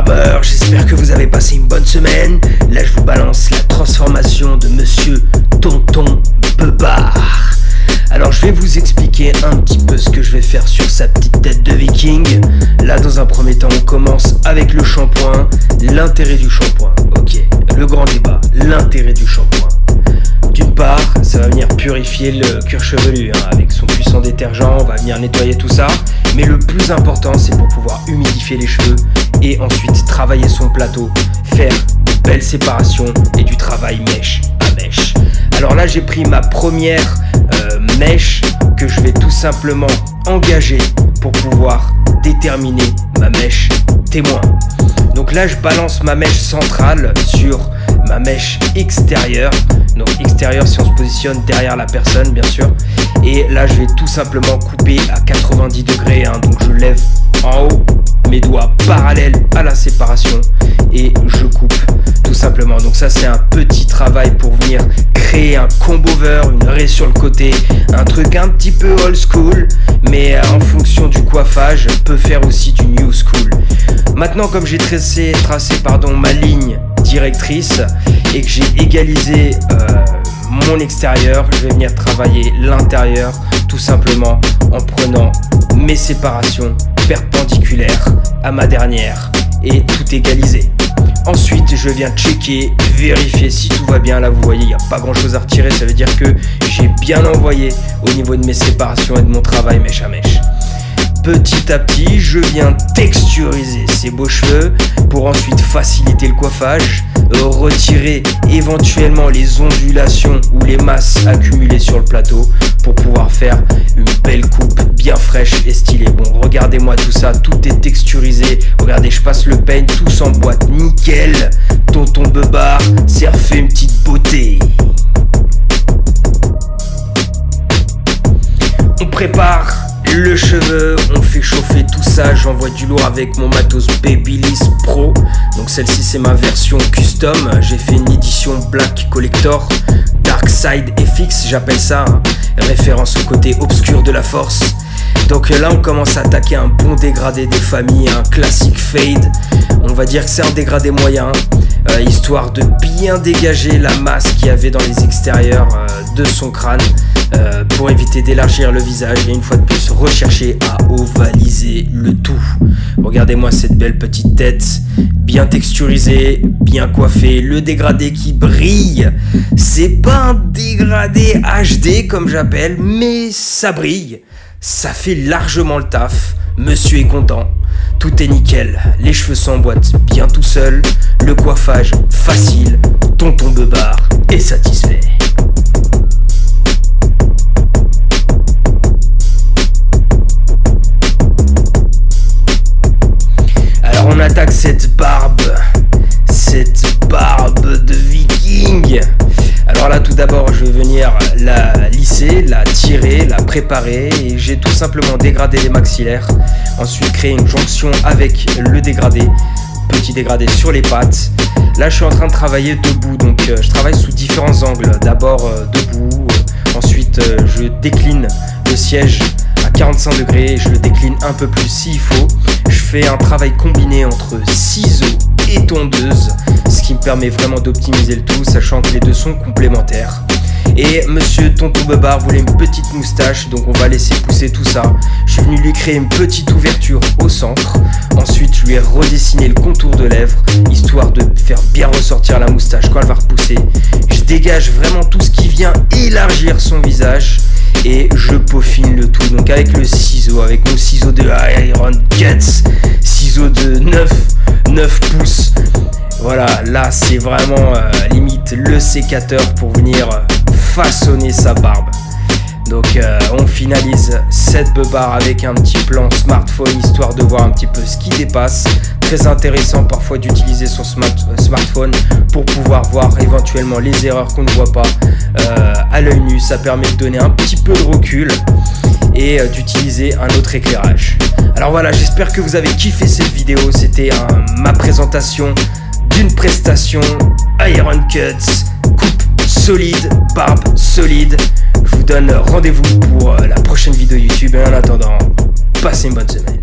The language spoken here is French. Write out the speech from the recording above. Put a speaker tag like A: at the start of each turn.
A: barbeurs, j'espère que vous avez passé une bonne semaine. Là je vous balance la transformation de monsieur Tonton Beubare. Alors je vais vous expliquer un petit peu ce que je vais faire sur sa petite tête de viking. Là dans un premier temps on commence avec le shampoing. L'intérêt du shampoing, ok, le grand débat, l'intérêt du shampoing. D'une part, ça va venir purifier le cuir chevelu, avec son puissant détergent, on va venir nettoyer tout ça. Mais le plus important, c'est pour pouvoir humidifier les cheveux et ensuite travailler son plateau, faire de belles séparations et du travail mèche à mèche. Alors là, j'ai pris ma première mèche que je vais tout simplement engager pour pouvoir déterminer ma mèche témoin. Donc là, je balance ma mèche centrale sur ma mèche extérieure. Donc extérieure si on se positionne derrière la personne bien sûr. Et là je vais tout simplement couper à 90 degrés. Donc je lève en haut mes doigts parallèles à la séparation et je coupe tout simplement. Donc ça c'est un petit travail pour venir créer un comb-over, une raie sur le côté. Un truc un petit peu old school, mais en fonction du coiffage peut faire aussi du new school. Maintenant comme j'ai tracé ma ligne directrice et que j'ai égalisé mon extérieur, je vais venir travailler l'intérieur tout simplement en prenant mes séparations perpendiculaires à ma dernière et tout égaliser. Ensuite je viens checker, vérifier si tout va bien. Là vous voyez il n'y a pas grand chose à retirer, ça veut dire que j'ai bien envoyé au niveau de mes séparations et de mon travail mèche à mèche. Petit à petit, je viens texturiser ces beaux cheveux pour ensuite faciliter le coiffage, retirer éventuellement les ondulations ou les masses accumulées sur le plateau pour pouvoir faire une belle coupe bien fraîche et stylée. Bon, regardez-moi tout ça, tout est texturisé. Regardez, je passe le peigne, tout s'emboîte nickel. Tonton Beubare s'est refait une petite beauté. On prépare le cheveu, on fait chauffer tout ça, j'envoie du lourd avec mon matos Babyliss Pro. Donc celle-ci c'est ma version custom, j'ai fait une édition Black Collector, Dark Side FX j'appelle ça, référence au côté obscur de la force. Donc là on commence à attaquer un bon dégradé des familles, un classique fade. On va dire que c'est un dégradé moyen, histoire de bien dégager la masse qu'il y avait dans les extérieurs de son crâne, pour éviter d'élargir le visage et une fois de plus rechercher à ovaliser le tout. Regardez-moi cette belle petite tête, bien texturisée, bien coiffée, le dégradé qui brille. C'est pas un dégradé HD comme j'appelle, mais ça brille, ça fait largement le taf. Monsieur est content, tout est nickel, les cheveux s'emboîtent bien tout seul, le coiffage facile, Tonton Beubare est satisfait. Alors on attaque cette barbe de viking. Alors là tout d'abord je vais venir la lisser, la tirer, la préparer et j'ai tout simplement dégradé les maxillaires. Ensuite créer une jonction avec le dégradé, petit dégradé sur les pattes. Là je suis en train de travailler debout, donc je travaille sous différents angles. D'abord debout, ensuite je décline le siège à 45 degrés et je le décline un peu plus s'il faut. Je fais un travail combiné entre ciseaux et tondeuse, ce qui me permet vraiment d'optimiser le tout, sachant que les deux sont complémentaires. Et monsieur Tonton Beubare voulait une petite moustache, donc on va laisser pousser tout ça. Je suis venu lui créer une petite ouverture au centre. Ensuite je lui ai redessiné le contour de lèvres, histoire de faire bien ressortir la moustache quand elle va repousser. Je dégage vraiment tout ce qui vient élargir son visage et je peaufine le tout. Donc avec le ciseau, avec mon ciseau de Iron Cuts, ciseau de 9 pouces. Voilà, là c'est vraiment limite le sécateur pour venir façonner sa barbe. Donc on finalise cette Beubare avec un petit plan smartphone, histoire de voir un petit peu ce qui dépasse. Très intéressant parfois d'utiliser son smartphone pour pouvoir voir éventuellement les erreurs qu'on ne voit pas à l'œil nu. Ça permet de donner un petit peu de recul et d'utiliser un autre éclairage. Alors voilà, j'espère que vous avez kiffé cette vidéo. C'était ma présentation d'une prestation Iron Cuts, coupe solide, barbe solide. Je vous donne rendez-vous pour la prochaine vidéo YouTube et en attendant, passez une bonne semaine.